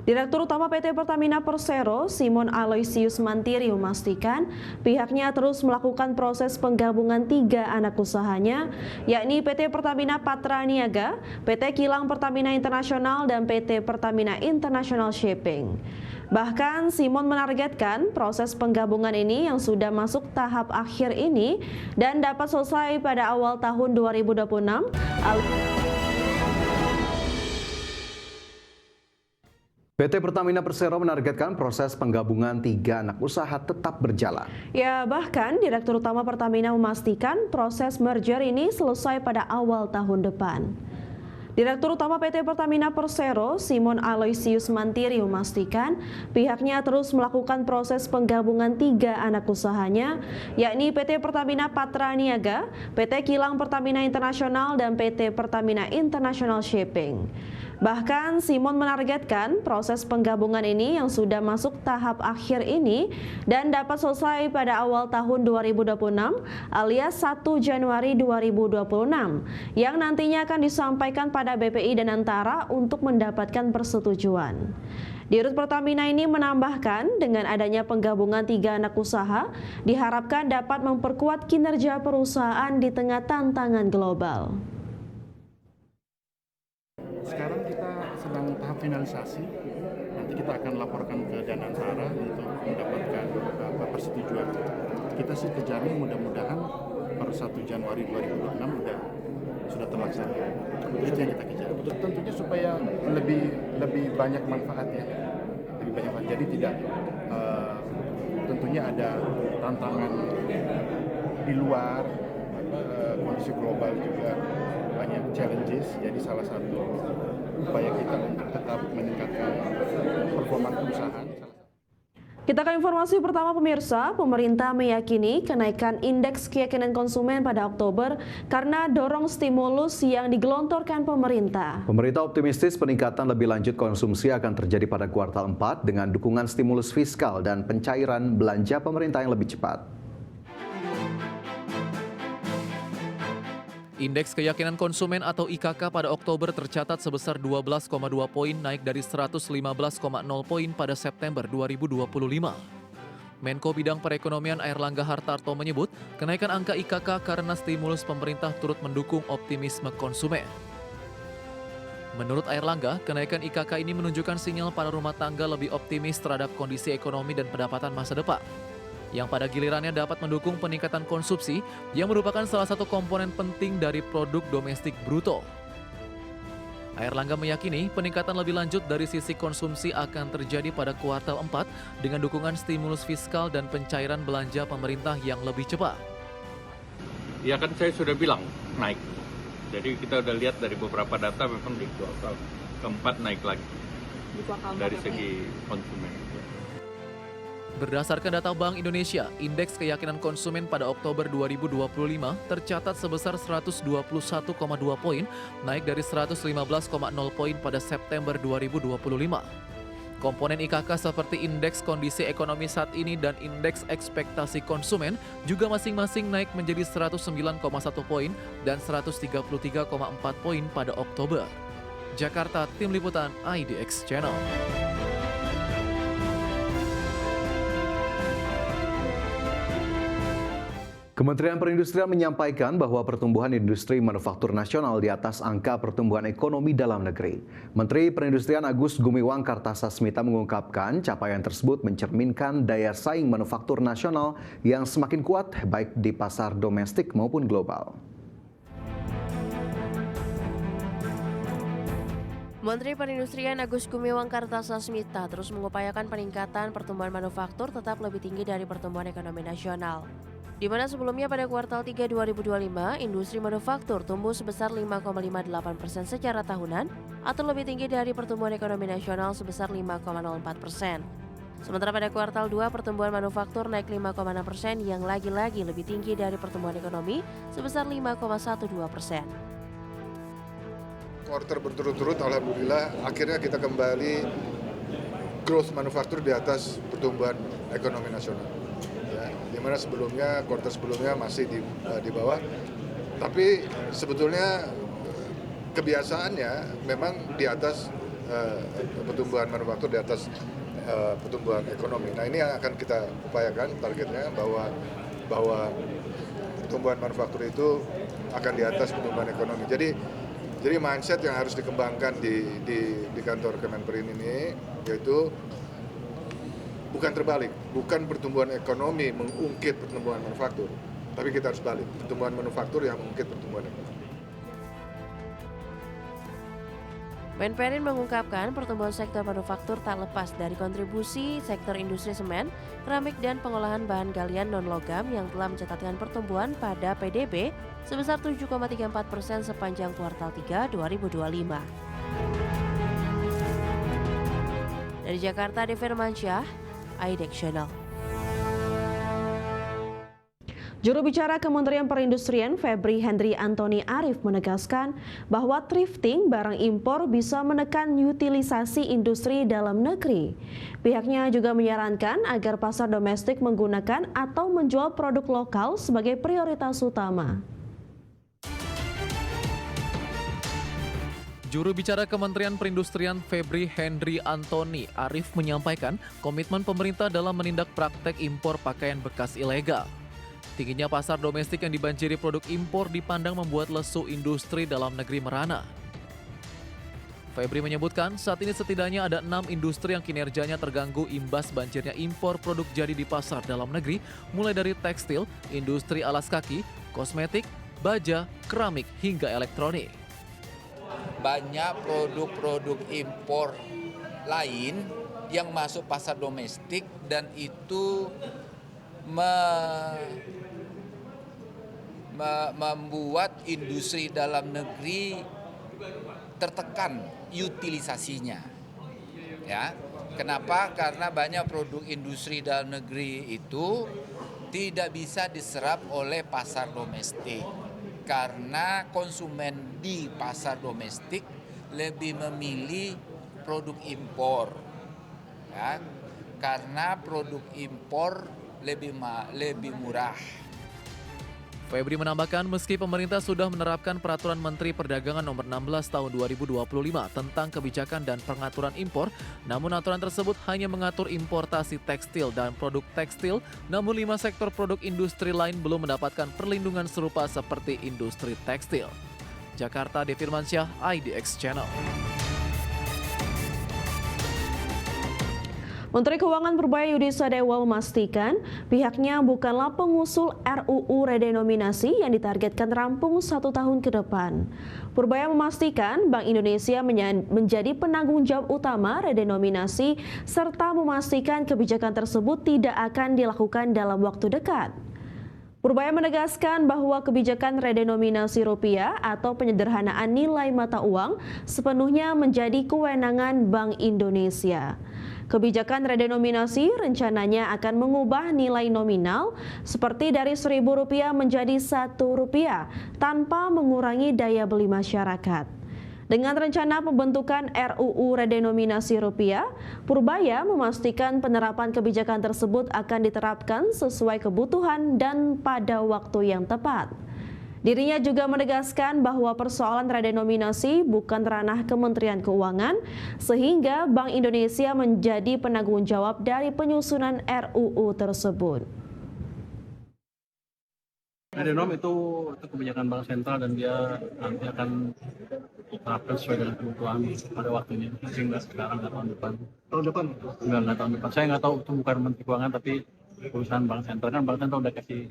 Direktur Utama PT Pertamina Persero, Simon Aloysius Mantiri memastikan pihaknya terus melakukan proses penggabungan 3 anak usahanya, yakni PT Pertamina Patra Niaga, PT Kilang Pertamina Internasional, dan PT Pertamina International Shipping. Bahkan Simon menargetkan proses penggabungan ini yang sudah masuk tahap akhir ini dan dapat selesai pada awal tahun 2026. PT Pertamina Persero menargetkan proses penggabungan 3 anak usaha tetap berjalan. Ya, bahkan Direktur Utama Pertamina memastikan proses merger ini selesai pada awal tahun depan. Direktur Utama PT Pertamina Persero, Simon Aloysius Mantiri memastikan pihaknya terus melakukan proses penggabungan 3 anak usahanya, yakni PT Pertamina Patra Niaga, PT Kilang Pertamina Internasional, dan PT Pertamina International Shipping. Bahkan Simon menargetkan proses penggabungan ini yang sudah masuk tahap akhir ini dan dapat selesai pada awal tahun 2026 alias 1 Januari 2026 yang nantinya akan disampaikan pada BPI dan Antara untuk mendapatkan persetujuan. Dirut Pertamina ini menambahkan dengan adanya penggabungan 3 anak usaha diharapkan dapat memperkuat kinerja perusahaan di tengah tantangan global. Sekarang kita sedang tahap finalisasi, nanti kita akan laporkan ke Dan Antara untuk mendapatkan persetujuan. Kita sih kejarnya mudah-mudahan per 1 Januari 2026 sudah terlaksana. Itu yang kita kejar. Tentunya supaya lebih banyak manfaatnya, lebih banyak manfaat. Jadi tidak tentunya ada tantangan di luar kondisi global juga. Banyak challenges, jadi salah satu upaya kita untuk tetap meningkatkan performa perusahaan. Kita ke informasi pertama pemirsa, pemerintah meyakini kenaikan indeks keyakinan konsumen pada Oktober karena dorong stimulus yang digelontorkan pemerintah. Pemerintah optimistis peningkatan lebih lanjut konsumsi akan terjadi pada kuartal 4 dengan dukungan stimulus fiskal dan pencairan belanja pemerintah yang lebih cepat. Indeks keyakinan konsumen atau IKK pada Oktober tercatat sebesar 12,2 poin naik dari 115,0 poin pada September 2025. Menko Bidang Perekonomian Airlangga Hartarto menyebut kenaikan angka IKK karena stimulus pemerintah turut mendukung optimisme konsumen. Menurut Airlangga, kenaikan IKK ini menunjukkan sinyal para rumah tangga lebih optimis terhadap kondisi ekonomi dan pendapatan masa depan, yang pada gilirannya dapat mendukung peningkatan konsumsi yang merupakan salah satu komponen penting dari produk domestik bruto. Airlangga meyakini peningkatan lebih lanjut dari sisi konsumsi akan terjadi pada kuartal 4 dengan dukungan stimulus fiskal dan pencairan belanja pemerintah yang lebih cepat. Ya kan saya sudah bilang naik. Jadi kita udah lihat dari beberapa data memang di kuartal keempat naik lagi dari segi konsumen. Berdasarkan data Bank Indonesia, indeks keyakinan konsumen pada Oktober 2025 tercatat sebesar 121,2 poin, naik dari 115,0 poin pada September 2025. Komponen IKK seperti indeks kondisi ekonomi saat ini dan indeks ekspektasi konsumen juga masing-masing naik menjadi 109,1 poin dan 133,4 poin pada Oktober. Jakarta, Tim Liputan IDX Channel. Kementerian Perindustrian menyampaikan bahwa pertumbuhan industri manufaktur nasional di atas angka pertumbuhan ekonomi dalam negeri. Menteri Perindustrian Agus Gumiwang Kartasasmita mengungkapkan capaian tersebut mencerminkan daya saing manufaktur nasional yang semakin kuat baik di pasar domestik maupun global. Menteri Perindustrian Agus Gumiwang Kartasasmita terus mengupayakan peningkatan pertumbuhan manufaktur tetap lebih tinggi dari pertumbuhan ekonomi nasional. Di mana sebelumnya pada kuartal 3 2025, industri manufaktur tumbuh sebesar 5,58% secara tahunan atau lebih tinggi dari pertumbuhan ekonomi nasional sebesar 5,04%. Sementara pada kuartal 2, pertumbuhan manufaktur naik 5,6% yang lagi-lagi lebih tinggi dari pertumbuhan ekonomi sebesar 5,12%. Kuartal berturut-turut, alhamdulillah, akhirnya kita kembali growth manufaktur di atas pertumbuhan ekonomi nasional. Di mana sebelumnya, kuartal sebelumnya masih di bawah. Tapi sebetulnya kebiasaannya memang di atas pertumbuhan manufaktur di atas pertumbuhan ekonomi. Nah ini yang akan kita upayakan targetnya bahwa pertumbuhan manufaktur itu akan di atas pertumbuhan ekonomi. Jadi mindset yang harus dikembangkan di kantor Kemenperin ini yaitu bukan terbalik, bukan pertumbuhan ekonomi mengungkit pertumbuhan manufaktur, tapi kita harus balik, pertumbuhan manufaktur yang mengungkit pertumbuhan ekonomi. Menperin mengungkapkan pertumbuhan sektor manufaktur tak lepas dari kontribusi sektor industri semen, keramik dan pengolahan bahan galian non-logam yang telah mencatatkan pertumbuhan pada PDB sebesar 7,34% sepanjang kuartal 3 2025. Dari Jakarta, Devi Firmansyah, IDX Channel. Juru bicara Kementerian Perindustrian Febri Hendri Antoni Arif menegaskan bahwa thrifting barang impor bisa menekan utilisasi industri dalam negeri. Pihaknya juga menyarankan agar pasar domestik menggunakan atau menjual produk lokal sebagai prioritas utama. Juru bicara Kementerian Perindustrian Febri Hendri Antoni Arif menyampaikan komitmen pemerintah dalam menindak praktek impor pakaian bekas ilegal. Tingginya pasar domestik yang dibanjiri produk impor dipandang membuat lesu industri dalam negeri merana. Febri menyebutkan saat ini setidaknya ada 6 industri yang kinerjanya terganggu imbas banjirnya impor produk jadi di pasar dalam negeri, mulai dari tekstil, industri alas kaki, kosmetik, baja, keramik, hingga elektronik. Banyak produk-produk impor lain yang masuk pasar domestik dan itu membuat industri dalam negeri tertekan utilisasinya. Ya. Kenapa? Karena banyak produk industri dalam negeri itu tidak bisa diserap oleh pasar domestik. Karena konsumen di pasar domestik lebih memilih produk impor. Ya. Karena produk impor lebih murah. Febri menambahkan meski pemerintah sudah menerapkan Peraturan Menteri Perdagangan Nomor 16 Tahun 2025 tentang kebijakan dan pengaturan impor, namun aturan tersebut hanya mengatur importasi tekstil dan produk tekstil, namun 5 sektor produk industri lain belum mendapatkan perlindungan serupa seperti industri tekstil. Jakarta, Devi Firmansyah, IDX Channel. Menteri Keuangan Purbaya Yudi Sadewa memastikan pihaknya bukanlah pengusul RUU redenominasi yang ditargetkan rampung 1 tahun ke depan. Purbaya memastikan Bank Indonesia menjadi penanggung jawab utama redenominasi serta memastikan kebijakan tersebut tidak akan dilakukan dalam waktu dekat. Purbaya menegaskan bahwa kebijakan redenominasi rupiah atau penyederhanaan nilai mata uang sepenuhnya menjadi kewenangan Bank Indonesia. Kebijakan redenominasi rencananya akan mengubah nilai nominal seperti dari Rp1.000 menjadi Rp1 tanpa mengurangi daya beli masyarakat. Dengan rencana pembentukan RUU redenominasi rupiah, Purbaya memastikan penerapan kebijakan tersebut akan diterapkan sesuai kebutuhan dan pada waktu yang tepat. Dirinya juga menegaskan bahwa persoalan redenominasi bukan ranah Kementerian Keuangan, sehingga Bank Indonesia menjadi penanggung jawab dari penyusunan RUU tersebut. Redenom itu kebijakan bank sentral dan dia nanti akan diterapkan sesuai dengan kebutuhan pada waktunya. Mungkin nggak sekarang, nggak tahun depan. Tahun depan? Nggak tahun depan. Saya nggak tahu, itu bukan Menteri Keuangan, tapi perusahaan bank sentral kan bank sentral udah kasih